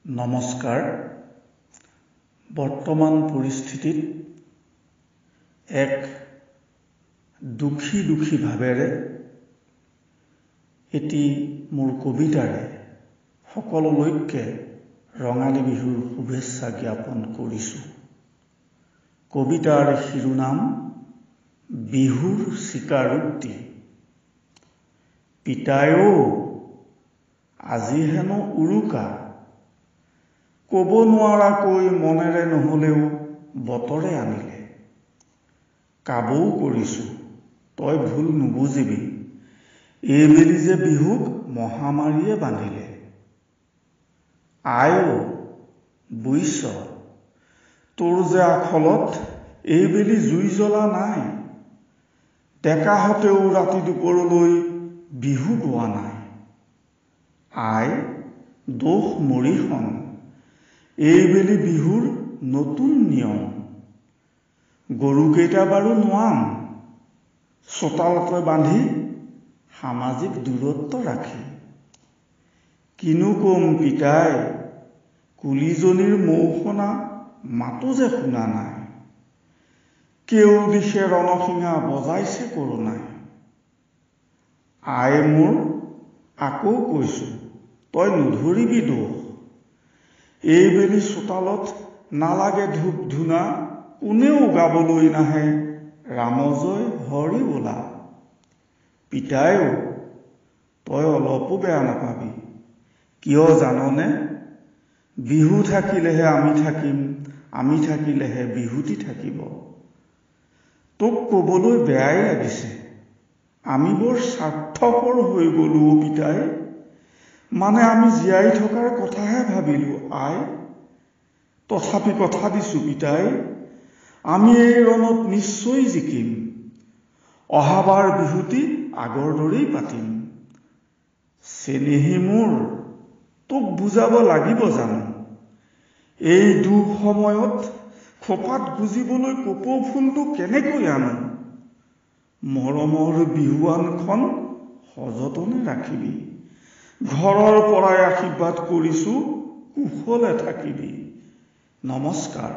নমস্কাৰ। বৰ্তমান পৰিস্থিতিত এক দুখী ভাৱেৰে এটি মোৰ কবিতাৰে সকলোলৈকে ৰঙালী বিহুৰ শুভেচ্ছা জ্ঞাপন কৰিছোঁ। কবিতাৰ শিৰোনাম বিহুৰ স্বীকাৰোক্তি। পিতাইও আজি হেনো উৰুকা, ক'ব নোৱাৰাকৈ মনেৰে নহলেও বতৰে আনিলে। কাবৌ কৰিছোঁ তই ভুল নুবুজিবি, এইবেলি যে বিহুক মহামাৰীয়ে বান্ধিলে। আইও বুইছ তোৰ যে আখলত এইবেলি জুই জ্বলা নাই, ডেকাহঁতেও ৰাতি দুপৰলৈ বিহু গোৱা নাই। আই দোষ মৰিখন, এইবেলি বিহুৰ নতুন নিয়ম, গৰুকেইটা বাৰু নোৱাম চোতালতে বান্ধি সামাজিক দূৰত্ব ৰাখি। কিনো কম পিতাই, কুলিজনীৰ মৌসনা মাতো যে শুনা নাই, কেও দিশে ৰণসিঙা বজাইছে কৰোনাই। আই মোৰ আকৌ কৈছোঁ তই নধৰিবি দোষ, এইবেলি চোতালত নালাগে ধূপ ধূনা, কোনেও গাবলৈ নাহে ৰামজয় হৰি বোলা। পিতাইও তই অলপো বেয়া নাপাবি, কিয় জাননে, বিহু থাকিলেহে আমি থাকিম, আমি থাকিলেহে বিহুতি থাকিব। তোক ক'বলৈ বেয়াই লাগিছে, আমি বৰ স্বাৰ্থপৰ হৈ গলো পিতাই, মানে আমি জীয়াই থকাৰ কথাহে ভাবিলো আই। তথাপি কথা দিছোঁ পিতাই, আমি এই ৰণত নিশ্চয় জিকিম, অহাবাৰ বিহুটি আগৰ দৰেই পাতিম। চেনেহী মোৰ তোক বুজাব লাগিব জানো, এই দুখ সময়ত খোপাত গুজিবলৈ কপৌ ফুলটো কেনেকৈ আনো। মৰমৰ বিহুৱানখন সযতনে ৰাখিবি, ঘৰৰ পৰাই আশীৰ্বাদ কৰিছোঁ কুশলে থাকিবি। নমস্কাৰ।